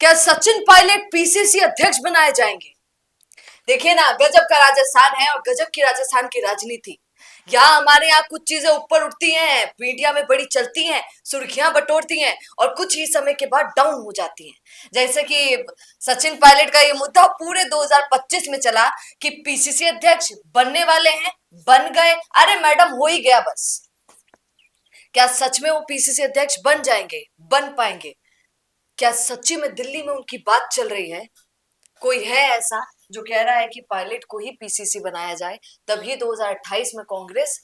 क्या सचिन पायलट पीसीसी अध्यक्ष बनाए जाएंगे? देखिए ना, गजब का राजस्थान है और गजब की राजस्थान की राजनीति। यहाँ हमारे यहाँ कुछ चीजें ऊपर उठती हैं, मीडिया में बड़ी चलती हैं, सुर्खियां बटोरती हैं और कुछ ही समय के बाद डाउन हो जाती हैं। जैसे कि सचिन पायलट का ये मुद्दा पूरे 2025 में चला कि पीसीसी अध्यक्ष बनने वाले हैं, बन गए। अरे मैडम, हो ही गया बस। क्या सच में वो पीसीसी अध्यक्ष बन जाएंगे, बन पाएंगे? क्या सच्ची में दिल्ली में उनकी बात चल रही है? कोई है ऐसा जो कह रहा है कि पायलट को ही पीसीसी बनाया जाए, तभी 2028 में कांग्रेस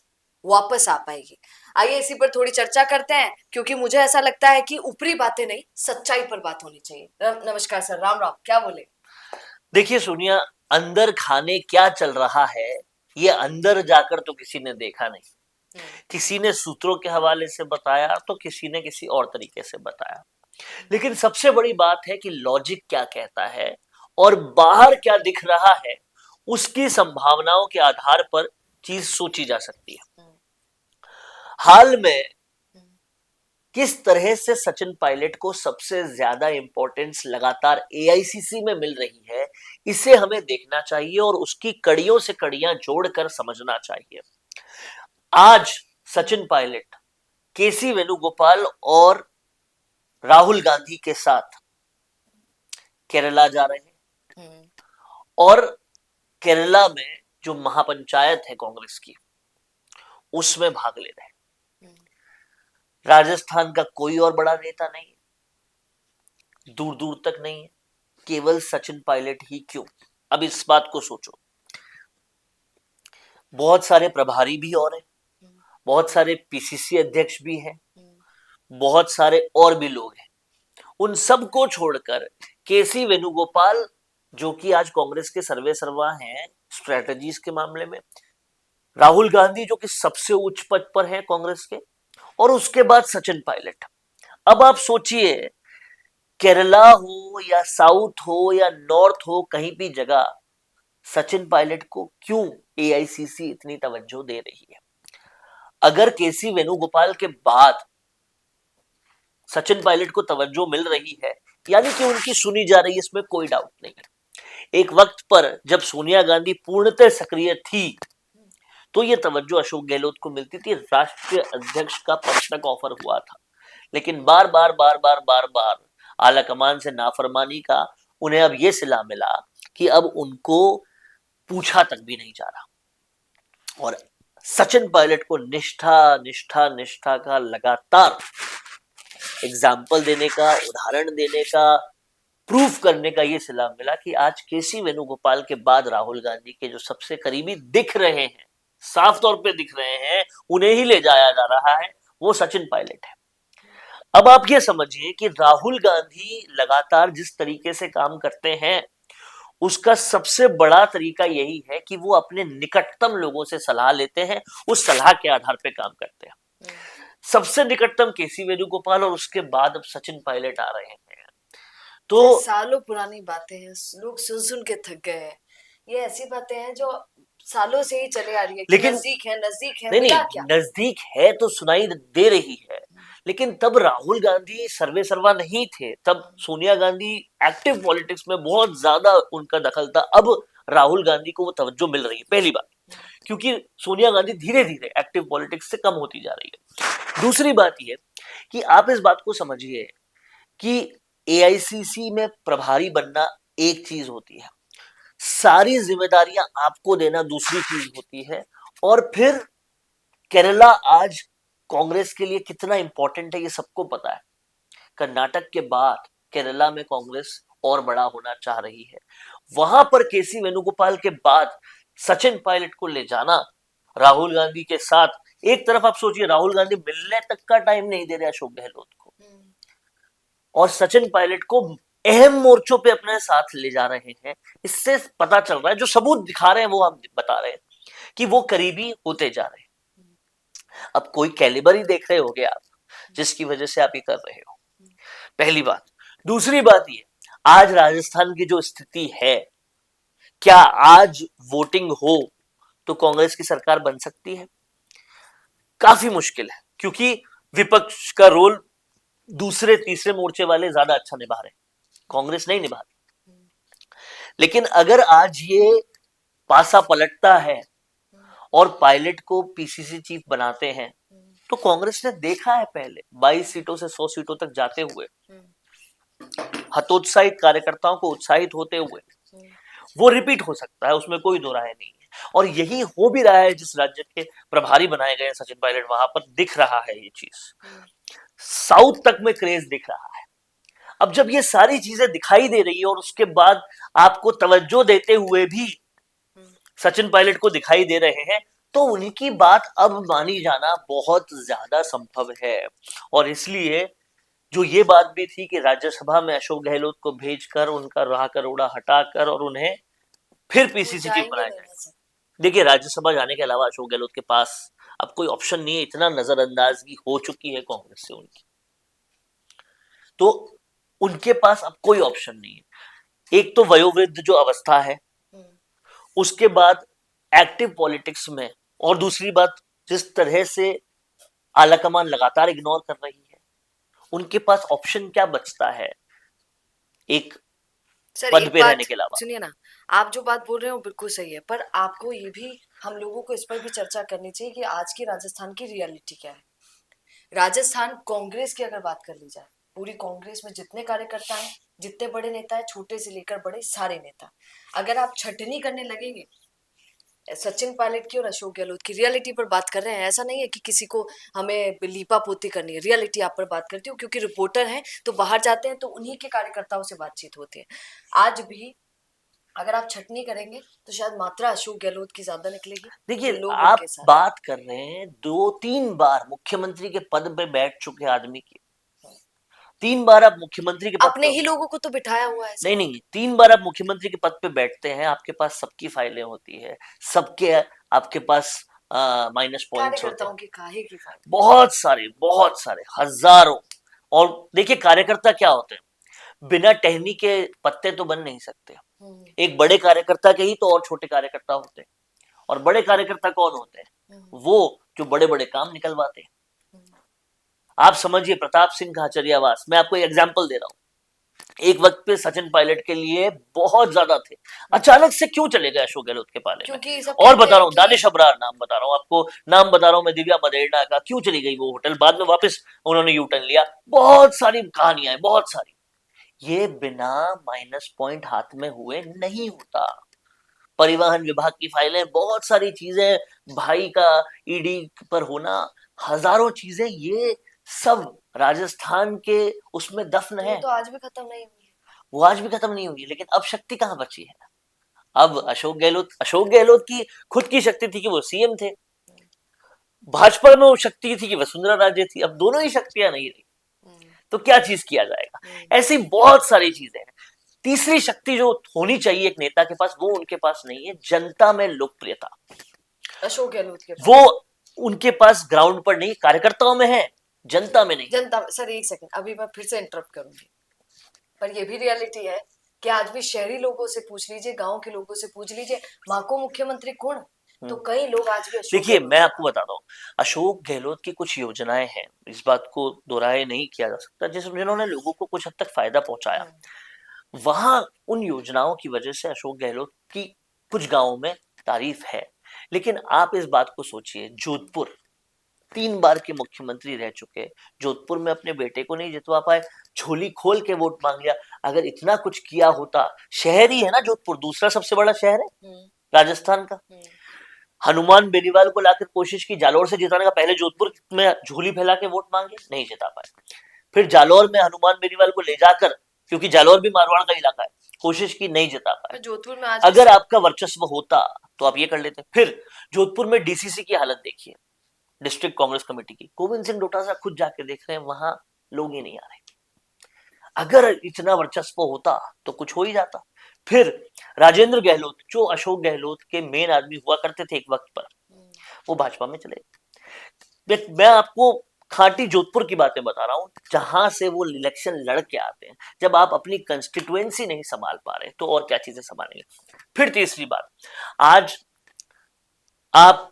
वापस आ पाएगी? आइए इसी पर थोड़ी चर्चा करते हैं, क्योंकि मुझे ऐसा लगता है कि ऊपरी बातें नहीं, सच्चाई पर बात होनी चाहिए। नमस्कार सर, राम राम, क्या बोले? देखिए सोनिया, अंदर खाने क्या चल रहा है ये अंदर जाकर तो किसी ने देखा नहीं। किसी ने सूत्रों के हवाले से बताया तो किसी ने किसी और तरीके से बताया। लेकिन सबसे बड़ी बात है कि लॉजिक क्या कहता है और बाहर क्या दिख रहा है, उसकी संभावनाओं के आधार पर चीज सोची जा सकती है। हाल में किस तरह से सचिन पायलट को सबसे ज्यादा इंपॉर्टेंस लगातार एआईसीसी में मिल रही है, इसे हमें देखना चाहिए और उसकी कड़ियों से कड़ियां जोड़कर समझना चाहिए। आज सचिन पायलट केसी वेणुगोपाल और राहुल गांधी के साथ केरला जा रहे हैं और केरला में जो महापंचायत है कांग्रेस की, उसमें भाग ले रहे हैं। राजस्थान का कोई और बड़ा नेता नहीं है, दूर दूर तक नहीं है, केवल सचिन पायलट ही क्यों? अब इस बात को सोचो। बहुत सारे प्रभारी भी और हैं, बहुत सारे पीसीसी अध्यक्ष भी हैं, बहुत सारे और भी लोग हैं। उन सबको छोड़कर केसी वेणुगोपाल, जो कि आज कांग्रेस के सर्वे सर्वा हैं स्ट्रेटजीज के मामले में, राहुल गांधी जो कि सबसे उच्च पद पर है कांग्रेस के, और उसके बाद सचिन पायलट। अब आप सोचिए, केरला हो या साउथ हो या नॉर्थ हो, कहीं भी जगह सचिन पायलट को क्यों एआईसीसी इतनी तवज्जो दे रही है? अगर केसी वेणुगोपाल के बाद सचिन पायलट को तवज्जो मिल रही है, यानी कि उनकी सुनी जा रही है, इसमें कोई डाउट नहीं है। एक वक्त पर जब सोनिया गांधी पूर्णतः सक्रिय थी तो यह तवज्जो अशोक गहलोत को मिलती थी, राष्ट्रीय अध्यक्ष का पद तक ऑफर हुआ था। लेकिन बार बार बार बार बार बार आला कमान से नाफरमानी का उन्हें अब यह सिला मिला कि अब उनको पूछा तक भी नहीं जा रहा। और सचिन पायलट को निष्ठा निष्ठा निष्ठा का लगातार एग्जाम्पल देने का, उदाहरण देने का, प्रूफ करने का ये सिला मिला कि आज केसी वेणुगोपाल के बाद राहुल गांधी के जो सबसे करीबी दिख रहे हैं, साफ तौर पे दिख रहे हैं, उन्हें ही ले जाया जा रहा है, वो सचिन पायलट है। अब आप ये समझिए कि राहुल गांधी लगातार जिस तरीके से काम करते हैं, उसका सबसे बड़ा तरीका यही है कि वो अपने निकटतम लोगों से सलाह लेते हैं, उस सलाह के आधार पे काम करते हैं। सबसे निकटतम केसी वेणुगोपाल और उसके बाद अब सचिन पायलट आ रहे हैं। तो सालों पुरानी बातें हैं, लोग सुन सुन के थक गए हैं। ये ऐसी बातें हैं जो सालों से ही चले आ रही है, लेकिन नजदीक है, नजदीक है, नहीं मिला नहीं, क्या? नजदीक है तो सुनाई दे रही है। लेकिन तब राहुल गांधी सर्वे सर्वा नहीं थे, तब सोनिया गांधी एक्टिव पॉलिटिक्स में बहुत ज्यादा उनका दखल था। अब राहुल गांधी को वो तवज्जो मिल रही है, पहली बात, क्योंकि सोनिया गांधी धीरे धीरे एक्टिव पॉलिटिक्स से कम होती जा रही है। दूसरी बात यह कि आप इस बात को समझिए कि एआईसीसी में प्रभारी बनना एक चीज होती है, सारी जिम्मेदारियां आपको देना दूसरी चीज होती है। और फिर केरला आज कांग्रेस के लिए कितना इंपॉर्टेंट है ये सबको पता है। कर्नाटक के बाद केरला में कांग्रेस और बड़ा होना चाह रही है। वहां पर केसी वेणुगोपाल के बाद सचिन पायलट को ले जाना राहुल गांधी के साथ, एक तरफ आप सोचिए, राहुल गांधी मिलने तक का टाइम नहीं दे रहे अशोक गहलोत को, और सचिन पायलट को अहम मोर्चों पे अपने साथ ले जा रहे हैं। इससे पता चल रहा है, जो सबूत दिखा रहे हैं वो हम बता रहे हैं, कि वो करीबी होते जा रहे हैं। अब कोई कैलिबर ही देख रहे होगे आप, जिसकी वजह से आप ये कर रहे हो, पहली बात। दूसरी बात ये, आज राजस्थान की जो स्थिति है, क्या आज वोटिंग हो तो कांग्रेस की सरकार बन सकती है? काफी मुश्किल है, क्योंकि विपक्ष का रोल दूसरे तीसरे मोर्चे वाले ज्यादा अच्छा निभा रहे हैं। कांग्रेस नहीं निभाती। लेकिन अगर आज ये पासा पलटता है और पायलट को पीसीसी चीफ बनाते हैं, तो कांग्रेस ने देखा है पहले 22 सीटों से 100 सीटों तक जाते हुए, हतोत्साहित कार्यकर्ताओं को उत्साहित होते हुए, वो रिपीट हो सकता है, उसमें कोई दो राय नहीं है। और यही हो भी रहा है, जिस राज्य के प्रभारी बनाए गए सचिन पायलट, वहां पर दिख रहा है ये चीज, साउथ तक में क्रेज दिख रहा है। अब जब ये सारी चीजें दिखाई दे रही है और उसके बाद आपको तवज्जो देते हुए भी सचिन पायलट को दिखाई दे रहे हैं, तो उनकी बात अब मानी जाना बहुत ज्यादा संभव है। और इसलिए जो ये बात भी थी कि राज्यसभा में अशोक गहलोत को भेजकर उनका राह करोड़ा हटाकर और उन्हें फिर पीसीसी चीफ बनाया जाए। देखिए, राज्यसभा जाने के अलावा अशोक गहलोत के पास अब कोई ऑप्शन नहीं है, इतना नजरअंदाजगी हो चुकी है कांग्रेस से उनकी, तो उनके पास अब कोई ऑप्शन नहीं है। एक तो वयोवृद्ध जो अवस्था है, उसके बाद एक्टिव पॉलिटिक्स में, और दूसरी बात जिस तरह से आलाकमान लगातार इग्नोर कर रही है, उनके पास ऑप्शन क्या बचता है एक पद पे रहने के अलावा। सुनिए ना, आप जो बात बोल रहे हो बिल्कुल सही है, पर आपको ये भी, हम लोगों को इस पर भी चर्चा करनी चाहिए कि आज की राजस्थान की रियलिटी क्या है। राजस्थान कांग्रेस की अगर बात कर ली जाए, पूरी कांग्रेस में जितने कार्यकर्ता हैं, जितने बड़े नेता हैं, छोटे से लेकर बड़े सारे नेता, अगर आप छटनी करने लगेंगे सचिन पायलट की और अशोक गहलोत की, रियलिटी पर बात कर रहे हैं, ऐसा नहीं है कि किसी को हमें लीपा पोती करनी है, रियलिटी आप पर बात करती हूँ, क्योंकि रिपोर्टर हैं तो बाहर जाते हैं तो उन्हीं के कार्यकर्ताओं से बातचीत होती है। आज भी अगर आप छटनी करेंगे तो शायद मात्रा अशोक गहलोत की ज्यादा निकलेगी। देखिए, आप बात कर रहे हैं 2-3 बार मुख्यमंत्री के पद पे बैठ चुके आदमी की, 3 बार आप मुख्यमंत्री के पद अपने ही लोगों को तो बिठाया हुआ है। नहीं, 3 बार आप मुख्यमंत्री के पद पे बैठते हैं, आपके पास सबकी फाइलें होती है, सबके आपके पास माइनस पॉइंट्स होते हैं, बहुत सारे हजारों। और देखिए, कार्यकर्ता क्या होते हैं, बिना टहनी के पत्ते तो बन नहीं सकते। एक बड़े कार्यकर्ता के ही तो और छोटे कार्यकर्ता होते हैं, और बड़े कार्यकर्ता कौन होते हैं, वो जो बड़े बड़े काम निकलवाते हैं। आप समझिए, प्रताप सिंह खाचरियावास, मैं आपको एक एग्जांपल दे रहा हूं, एक वक्त पे सचिन पायलट के लिए बहुत ज्यादा थे, अचानक से क्यों चले गए अशोक गहलोत के पाले में। और बता रहा हूँ, दानिश अबरार नाम बता रहा हूँ आपको, नाम बता रहा हूँ मैं, दिव्या मदेरणा का, क्यों चली गई वो होटल, बाद में वापस उन्होंने यू टर्न लिया। बहुत सारी कहानियां हैं, बहुत सारी। ये बिना माइनस पॉइंट हाथ में हुए नहीं होता। परिवहन विभाग की फाइलें, बहुत सारी चीजें, भाई का ईडी पर होना, हजारों चीजें, ये सब राजस्थान के उसमें दफन है। तो आज भी खत्म नहीं हुई, वो आज भी खत्म नहीं हुई, लेकिन अब शक्ति कहां बची है। अब अशोक गहलोत की खुद की शक्ति थी कि वो सीएम थे, भाजपा में वो शक्ति थी कि वसुंधरा राजे थी, अब दोनों ही शक्तियां नहीं रही, तो क्या चीज किया जाएगा। ऐसी बहुत सारी चीजें हैं। तीसरी शक्ति जो होनी चाहिए एक नेता के पास, वो उनके पास नहीं है, जनता में लोकप्रियता। अशोक गहलोत के वो उनके पास ग्राउंड पर नहीं, कार्यकर्ताओं में है, जनता में नहीं। जनता, सर एक सेकंड, अभी मैं फिर से इंटरप्ट करूंगी, पर ये भी रियलिटी है कि आज भी शहरी लोगों से पूछ लीजिए, गांव के लोगों से पूछ लीजिए, माँ को मुख्यमंत्री कौन, तो कई लोग आज भी। देखिए, मैं आपको बताता हूँ, अशोक गहलोत की कुछ योजनाएं हैं, इस बात को दोहराए नहीं किया जा सकता, जिन्होंने लोगों को कुछ हद तक फायदा पहुंचाया। वहां उन योजनाओं की वजह से अशोक गहलोत की कुछ गांवों में तारीफ है। लेकिन आप इस बात को सोचिए, जोधपुर 3 बार के मुख्यमंत्री रह चुके, जोधपुर में अपने बेटे को नहीं जितवा पाए, झोली खोल के वोट मांग लिया। अगर इतना कुछ किया होता, शहर ही है ना जोधपुर, दूसरा सबसे बड़ा शहर है राजस्थान का, हनुमान बेनीवाल को लाकर कोशिश की जालोर से जिताने का, पहले जोधपुर में झोली फैला के वोट मांगे, नहीं जिता पाए। फिर जालोर में हनुमान बेनीवाल को ले जाकर, क्योंकि जालोर भी मारवाड़ का इलाका है, कोशिश की, नहीं जिता पाए। जोधपुर में अगर आपका वर्चस्व होता तो आप ये कर लेते। फिर जोधपुर में डीसीसी की हालत देखिए, डिस्ट्रिक्ट कांग्रेस कमेटी की, गोविंद सिंह डोटासरा खुद जाके देख रहे हैं, वहां लोग ही नहीं आ रहे। अगर इतना वर्चस्व होता तो कुछ हो ही जाता। फिर राजेंद्र गहलोत, जो अशोक गहलोत के मेन आदमी हुआ करते थे एक वक्त पर, वो भाजपा में चले। मैं आपको खाटी जोधपुर की बातें बता रहा हूं, जहां से वो इलेक्शन लड़ के आते हैं। जब आप अपनी कंस्टिट्युएंसी नहीं संभाल पा रहे, तो और क्या चीजें संभालेंगे। फिर तीसरी बात, आज आप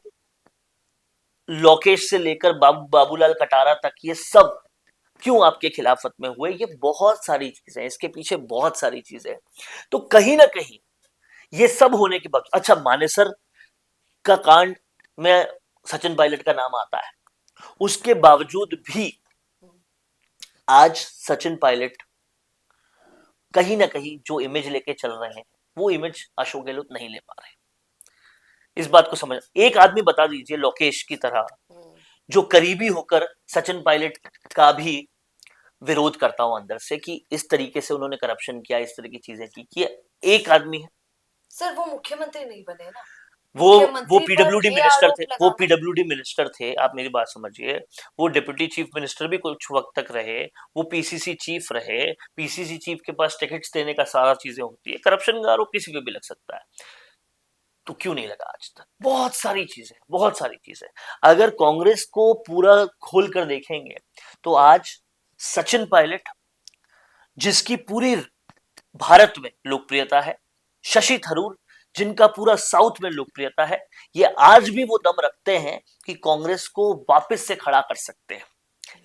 लोकेश से लेकर बाबूलाल कटारा तक, ये सब क्यों आपके खिलाफत में हुए, ये बहुत सारी चीजें, इसके पीछे बहुत सारी चीजें। तो कहीं ना कहीं ये सब होने के बाद, अच्छा मानेसर का कांड में सचिन पायलट का नाम आता है, उसके बावजूद भी आज सचिन पायलट कहीं ना कहीं जो इमेज लेके चल रहे हैं वो इमेज अशोक गहलोत नहीं ले पा रहे। इस बात को समझ, एक आदमी बता दीजिए लोकेश की तरह जो करीबी होकर सचिन पायलट का भी विरोध करता हूं अंदर से कि इस तरीके से उन्होंने करप्शन किया, इस तरह की चीजें की, कि एक आदमी है। सर वो मुख्यमंत्री नहीं बने ना, वो पीडब्ल्यूडी मिनिस्टर थे, वो पीडब्ल्यूडी मिनिस्टर थे, आप मेरी बात समझिए। वो डिप्टी चीफ मिनिस्टर भी कुछ वक्त तक रहे, वो पीसीसी चीफ रहे। पीसीसी चीफ के पास टिकट्स देने का सारा चीजें होती है, करप्शन का आरोप किसी पे भी लग सकता है, तो क्यों नहीं लगा आज तक? बहुत सारी चीजें, बहुत सारी चीजें। अगर कांग्रेस को पूरा खोल कर देखेंगे तो आज सचिन पायलट, जिसकी पूरी भारत में लोकप्रियता है, शशि थरूर, जिनका पूरा साउथ में लोकप्रियता है, ये आज भी वो दम रखते हैं कि कांग्रेस को वापस से खड़ा कर सकते हैं,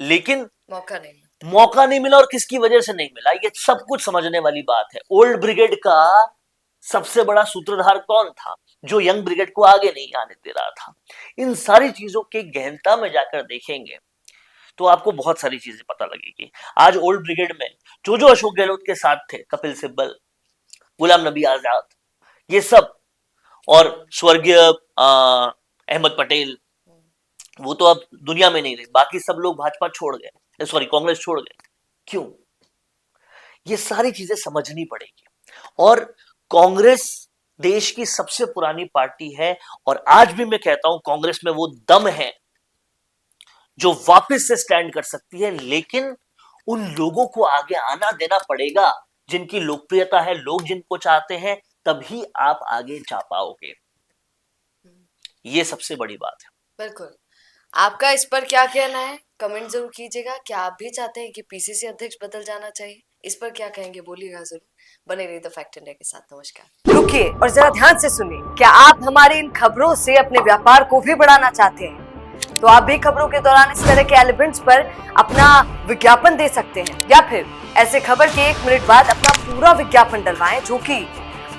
लेकिन मौका नहीं मिला। और किसकी वजह से नहीं मिला, ये सब कुछ समझने वाली बात है। ओल्ड ब्रिगेड का सबसे बड़ा सूत्रधार कौन था, जो यंग ब्रिगेड को आगे नहीं आने दे रहा था? इन सारी चीजों के गहनता में जाकर देखेंगे तो आपको बहुत सारी चीजें पता लगेगी। आज ओल्ड ब्रिगेड में जो अशोक गहलोत के साथ थे, कपिल सिब्बल, गुलाम नबी आजाद, ये सब, और स्वर्गीय अहमद पटेल, वो तो अब दुनिया में नहीं रहे। बाकी सब लोग भाजपा छोड़ गए, सॉरी कांग्रेस छोड़ गए। क्यों? ये सारी चीजें समझनी पड़ेगी। और कांग्रेस देश की सबसे पुरानी पार्टी है, और आज भी मैं कहता हूं कांग्रेस में वो दम है जो वापस से स्टैंड कर सकती है, लेकिन उन लोगों को आगे आना देना पड़ेगा जिनकी लोकप्रियता है, लोग जिनको चाहते हैं, तभी आप आगे जा पाओगे। ये सबसे बड़ी बात है। बिल्कुल। आपका इस पर क्या कहना है, कमेंट जरूर कीजिएगा। क्या आप भी चाहते हैं कि पीसीसी अध्यक्ष बदल जाना चाहिए? इस पर क्या कहेंगे बोलिएगा जरूर। बने रहिए द फैक्ट इंडिया के साथ। नमस्कार। रुकिए और जरा ध्यान से सुनिए। क्या आप हमारी इन खबरों से अपने व्यापार को भी बढ़ाना चाहते हैं? तो आप भी खबरों के दौरान इस तरह के एलिमेंट्स पर अपना विज्ञापन दे सकते हैं, या फिर ऐसे खबर के 1 मिनट बाद अपना पूरा विज्ञापन डलवाएं, जो कि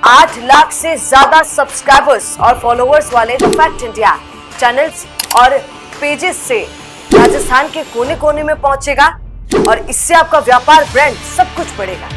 8 लाख से ज्यादा सब्सक्राइबर्स और फॉलोअर्स वाले द फैक्ट इंडिया चैनल्स और पेजेस से राजस्थान के कोने कोने में पहुंचेगा, और इससे आपका व्यापार, ब्रांड सब कुछ बढ़ेगा।